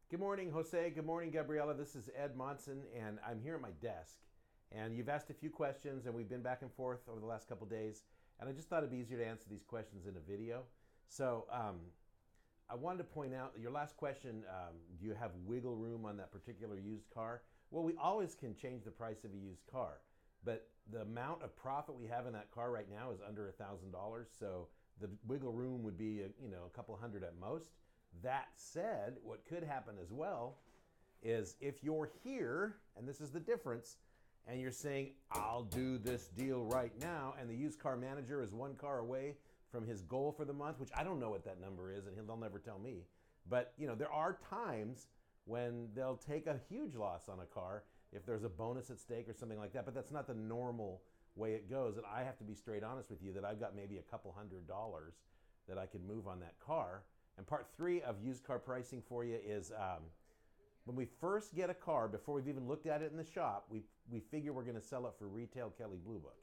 Good morning, Jose. Good morning, Gabriela. This is Ed Monson, and I'm here at my desk. And you've asked a few questions, and we've been back and forth over the last couple days. And I just thought it'd be easier to answer these questions in a video. So I wanted to point out your last question: do you have wiggle room on that particular used car? Well, we always can change the price of a used car, but the amount of profit we have in that car right now is under $1,000. So the wiggle room would be a couple hundred at most. That said, what could happen as well is if you're here, and this is the difference, and you're saying, I'll do this deal right now, and the used car manager is one car away from his goal for the month, which I don't know what that number is, and they'll never tell me. But there are times when they'll take a huge loss on a car if there's a bonus at stake or something like that, but that's not the normal way it goes. And I have to be straight honest with you that I've got maybe a couple $100 that I could move on that car. And part 3 of used car pricing for you is when we first get a car, before we've even looked at it in the shop, we figure we're going to sell it for retail Kelley Blue Book.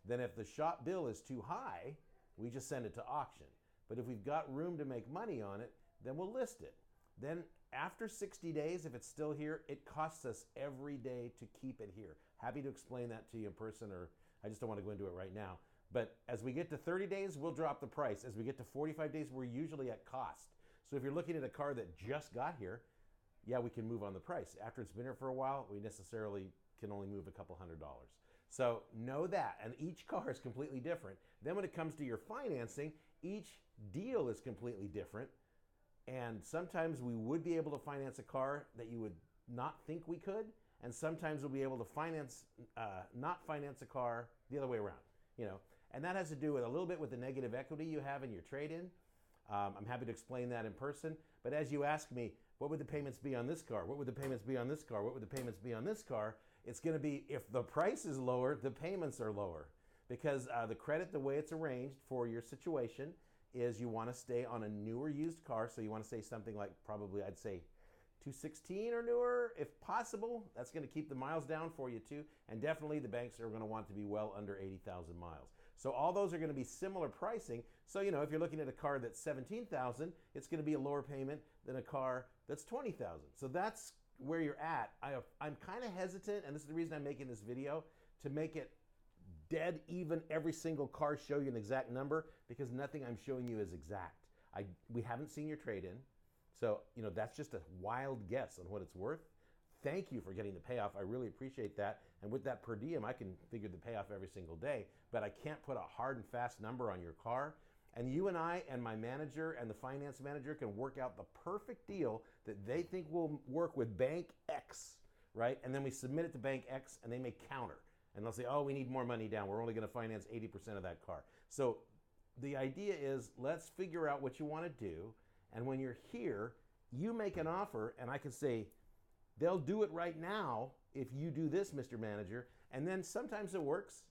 Then if the shop bill is too high, we just send it to auction. But if we've got room to make money on it, then we'll list it. Then after 60 days, if it's still here, it costs us every day to keep it here. Happy to explain that to you in person, or I just don't want to go into it right now. But as we get to 30 days, we'll drop the price. As we get to 45 days, we're usually at cost. So if you're looking at a car that just got here, yeah, we can move on the price. After it's been here for a while, we necessarily can only move a couple $100. So know that. And each car is completely different. Then when it comes to your financing, each deal is completely different. And sometimes we would be able to finance a car that you would not think we could. And sometimes we'll be able to not finance a car the other way around. And that has to do with a little bit with the negative equity you have in your trade-in. I'm happy to explain that in person. But as you ask me, what would the payments be on this car? What would the payments be on this car? What would the payments be on this car? It's going to be, if the price is lower, the payments are lower. Because the credit, the way it's arranged for your situation, is you want to stay on a newer used car. So you want to say something like, probably I'd say 216 or newer, if possible. That's going to keep the miles down for you too. And definitely the banks are going to want to be well under 80,000 miles. So all those are going to be similar pricing. So, if you're looking at a car that's 17,000, it's going to be a lower payment than a car that's 20,000. So that's where you're at. I'm kind of hesitant, and this is the reason I'm making this video, to make it dead even every single car, show you an exact number, because nothing I'm showing you is exact. We haven't seen your trade-in. So, that's just a wild guess on what it's worth. Thank you for getting the payoff. I really appreciate that. And with that per diem, I can figure the payoff every single day, but I can't put a hard and fast number on your car. And you and I and my manager and the finance manager can work out the perfect deal that they think will work with Bank X, right? And then we submit it to Bank X and they may counter. And they'll say, oh, we need more money down. We're only going to finance 80% of that car. So the idea is, let's figure out what you want to do. And when you're here, you make an offer, and I can say, they'll do it right now if you do this, Mr. Manager. And then sometimes it works.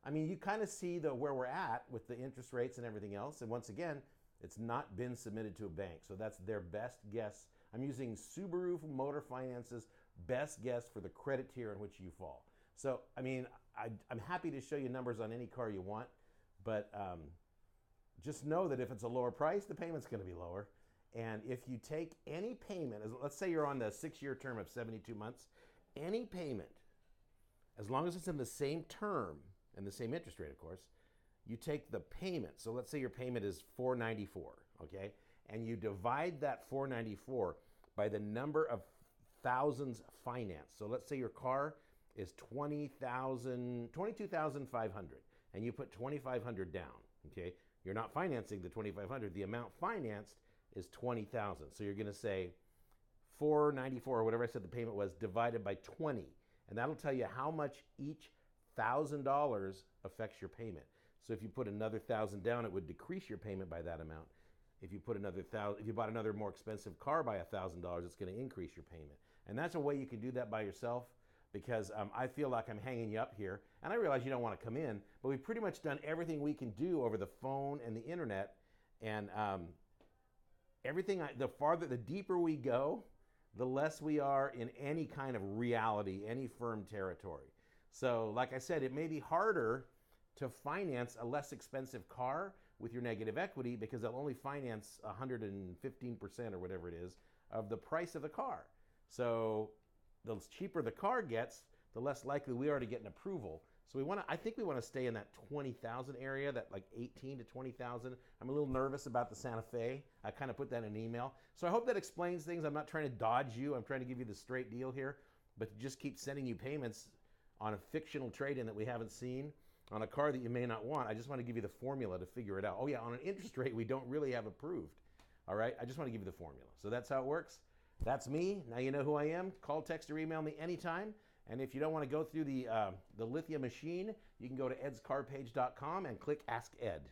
I mean, you kind of see where we're at with the interest rates and everything else. And once again, it's not been submitted to a bank. So that's their best guess. I'm using Subaru Motor Finance's best guess for the credit tier in which you fall. So, I mean, I'm happy to show you numbers on any car you want, but just know that if it's a lower price, the payment's going to be lower. And if you take any payment, let's say you're on the 6-year term of 72 months, any payment, as long as it's in the same term and the same interest rate, of course, you take the payment. So let's say your payment is $494, okay? And you divide that $494 by the number of thousands financed. So let's say your car is $22,500, and you put $2,500 down, okay? You're not financing the $2,500. The amount financed is $20,000. So you're going to say $494 or whatever I said the payment was divided by 20. And that'll tell you how much each $1,000 affects your payment. So if you put another $1,000 down, it would decrease your payment by that amount. If you put if you bought another more expensive car by $1,000, it's going to increase your payment. And that's a way you can do that by yourself, because I feel like I'm hanging you up here. And I realize you don't want to come in, but we've pretty much done everything we can do over the phone and the internet. And the deeper we go, the less we are in any kind of reality, any firm territory. So like I said, it may be harder to finance a less expensive car with your negative equity because they'll only finance 115% or whatever it is of the price of the car. So the cheaper the car gets, the less likely we are to get an approval. So I think we want to stay in that 20,000 area, that like 18 to 20,000. I'm a little nervous about the Santa Fe. I kind of put that in an email. So I hope that explains things. I'm not trying to dodge you. I'm trying to give you the straight deal here, but to just keep sending you payments on a fictional trade-in that we haven't seen, on a car that you may not want. I just want to give you the formula to figure it out. Oh yeah, on an interest rate we don't really have approved. All right, I just want to give you the formula. So that's how it works. That's me. Now you know who I am. Call, text, or email me anytime. And if you don't want to go through the Lithia machine, you can go to edscarpage.com and click Ask Ed.